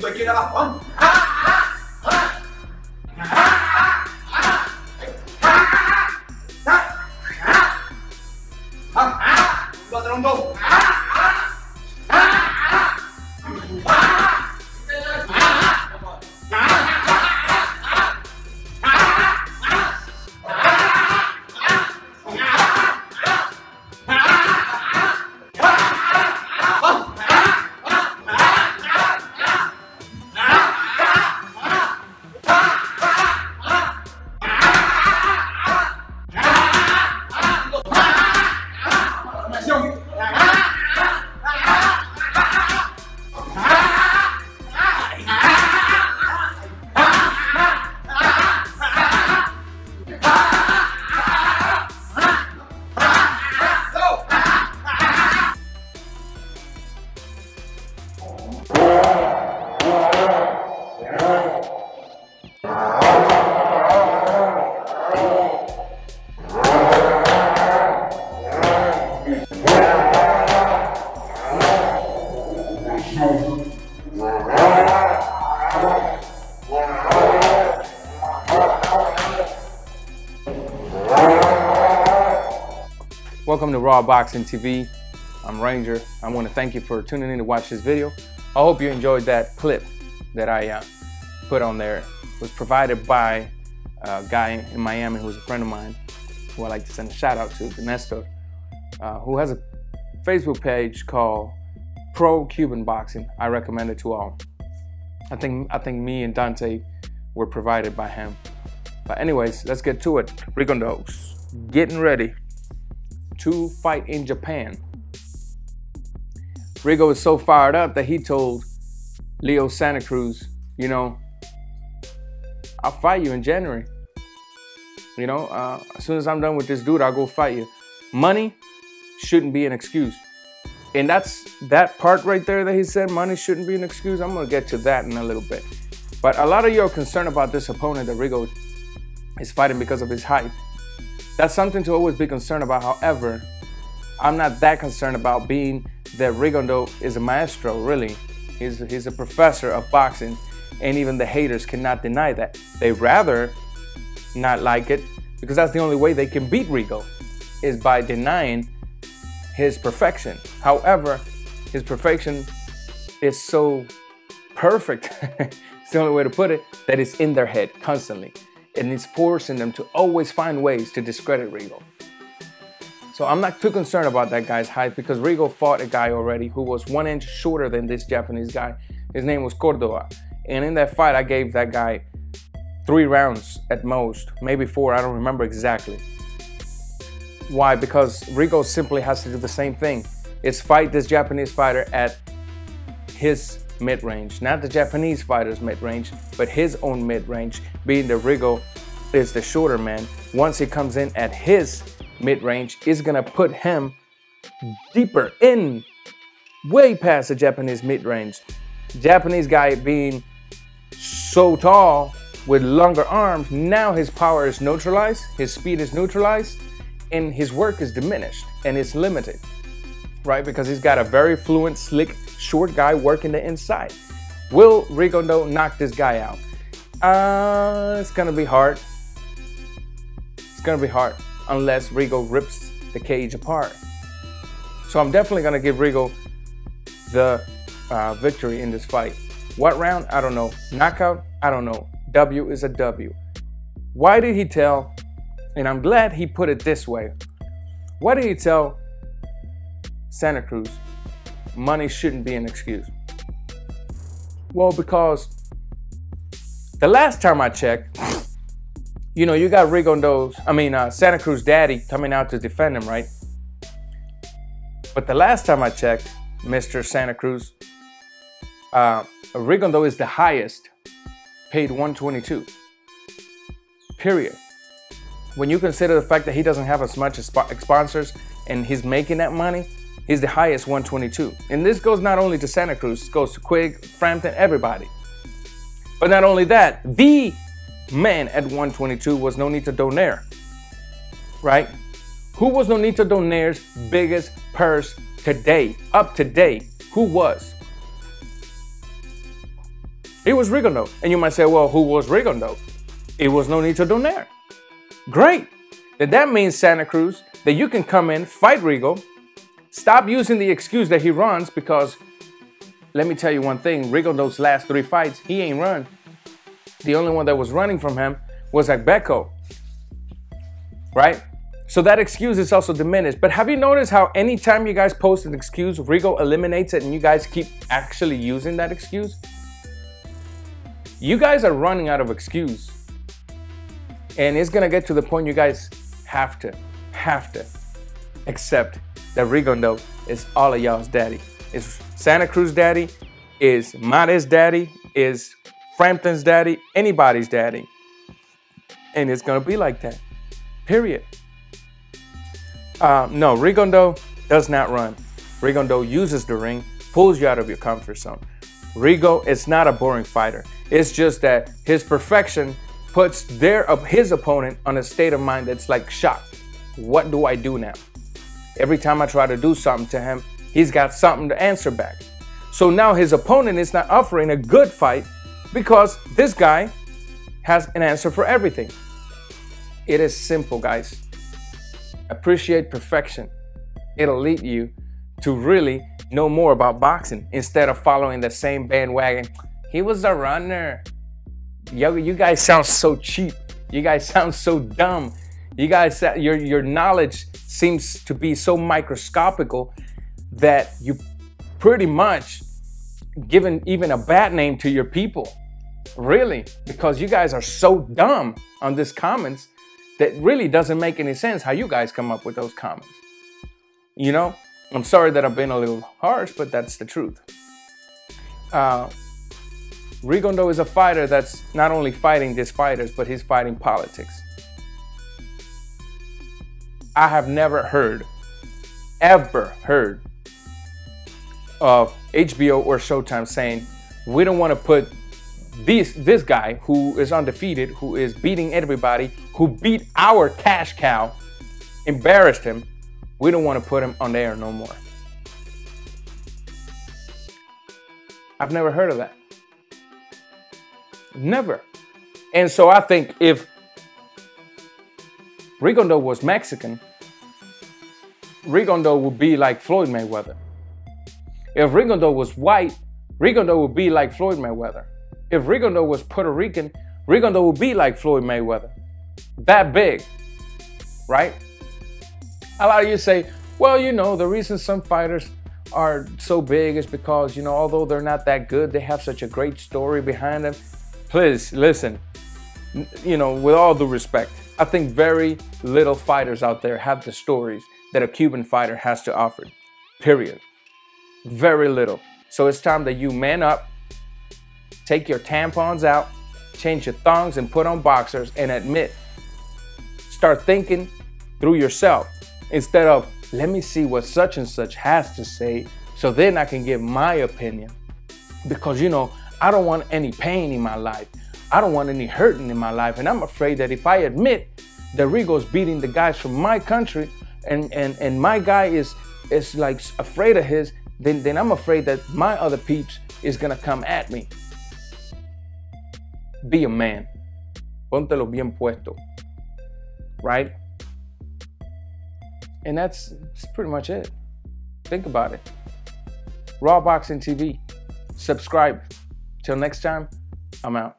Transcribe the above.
水给他了，落在龙舟。Welcome to Raw Boxing TV. I'm Ranger. I want to thank you for tuning in to watch this video. I hope you enjoyed that clip that I put on there. It was provided by a guy in Miami who's a friend of mine, who I like to send a shout out to, Nestor, who has a Facebook page called Pro Cuban Boxing. I recommend it to all. I think me and Dante were provided by him. But anyways, let's get to it. Rigondeaux getting ready to fight in Japan. Rigo is so fired up that he told Leo Santa Cruz, you know, I'll fight you in January. You know, as soon as I'm done with this dude, I'll go fight you. Money shouldn't be an excuse. And that's that part right there that he said, money shouldn't be an excuse. I'm gonna get to that in a little bit. But a lot of you are concerned about this opponent that Rigo is fighting because of his height. That's something to always be concerned about. However, I'm not that concerned about being that Rigondeaux is a maestro, really. He's a professor of boxing, and even the haters cannot deny that. They rather not like it, because that's the only way they can beat Rigo, is by denying his perfection. However, his perfection is so perfect, it's the only way to put it, that it's in their head constantly. And it's forcing them to always find ways to discredit Rigo. So I'm not too concerned about that guy's height, because Rigo fought a guy already who was 1 inch shorter than this Japanese guy. His name was Cordoba. And in that fight, I gave that guy 3 rounds at most, maybe 4, I don't remember exactly. Why? Because Rigo simply has to do the same thing. It's fight this Japanese fighter at his mid-range, not the Japanese fighter's mid-range, but his own mid-range, being that Rigo is the shorter man. Once he comes in at his mid-range, is gonna put him deeper in, way past the Japanese mid-range. Japanese guy being so tall with longer arms, now his power is neutralized, his speed is neutralized, and his work is diminished and it's limited, right? Because he's got a very fluent, slick, short guy working the inside. Will Rigondeaux knock this guy out? It's gonna be hard. It's gonna be hard unless Rigo rips the cage apart. So I'm definitely gonna give Rigo the victory in this fight. What round? I don't know. Knockout? I don't know. W is a W. Why did he tell, and I'm glad he put it this way, why did he tell Santa Cruz money shouldn't be an excuse? Well, because the last time I checked, you know, you got Santa Cruz daddy coming out to defend him, right? But the last time I checked, Mr. Santa Cruz, Rigondeaux is the highest paid, 122, period. When you consider the fact that he doesn't have as much sponsors and he's making that money, he's the highest, 122. And this goes not only to Santa Cruz, it goes to Quigg, Frampton, everybody. But not only that, the man at 122 was Nonito Donaire, right? Who was Nonito Donaire's biggest purse today, up to date? Who was? It was Rigondeaux. And you might say, well, who was Rigondeaux? It was no need to donaire. Great. That means, Santa Cruz, that you can come in, fight Rigo, stop using the excuse that he runs, because let me tell you one thing, Rigondeaux's last 3 fights, he ain't run. The only one that was running from him was Agbeco, right? So that excuse is also diminished. But have you noticed how anytime you guys post an excuse, Rigo eliminates it and you guys keep actually using that excuse? You guys are running out of excuse. And it's gonna get to the point you guys have to accept that Rigondeaux is all of y'all's daddy. Is Santa Cruz daddy, is Mares daddy, is Frampton's daddy, anybody's daddy. And it's gonna be like that, period. No, Rigondeaux does not run. Rigondeaux uses the ring, pulls you out of your comfort zone. Rigo is not a boring fighter. It's just that his perfection puts his opponent on a state of mind that's like shocked. What do I do now? Every time I try to do something to him, he's got something to answer back. So now his opponent is not offering a good fight because this guy has an answer for everything. It is simple, guys. Appreciate perfection. It'll lead you to really know more about boxing instead of following the same bandwagon. He was a runner. Yo, you guys sound so cheap. You guys sound so dumb. You guys, your knowledge seems to be so microscopical that you pretty much given even a bad name to your people. Really, because you guys are so dumb on these comments that really doesn't make any sense how you guys come up with those comments. You know, I'm sorry that I've been a little harsh, but that's the truth. Rigondeaux is a fighter that's not only fighting these fighters, but he's fighting politics. I have never heard, ever heard of HBO or Showtime saying, we don't want to put this guy who is undefeated, who is beating everybody, who beat our cash cow, embarrassed him, we don't want to put him on the air no more. I've never heard of that. Never. And so I think if Rigondeaux was Mexican, Rigondeaux would be like Floyd Mayweather. If Rigondeaux was white, Rigondeaux would be like Floyd Mayweather. If Rigondeaux was Puerto Rican, Rigondeaux would be like Floyd Mayweather. That big, right? A lot of you say, well, you know, the reason some fighters are so big is because, you know, although they're not that good, they have such a great story behind them. Please listen, you know, with all due respect, I think very little fighters out there have the stories that a Cuban fighter has to offer, period. Very little. So it's time that you man up, take your tampons out, change your thongs and put on boxers and admit, start thinking through yourself instead of, let me see what such and such has to say so then I can give my opinion. Because, you know, I don't want any pain in my life. I don't want any hurting in my life. And I'm afraid that if I admit that Rigo's beating the guys from my country and my guy is like afraid of his, then I'm afraid that my other peeps is gonna come at me. Be a man. Póntelo bien puesto. Right? And that's pretty much it. Think about it. Raw Boxing TV. Subscribe. Till next time, I'm out.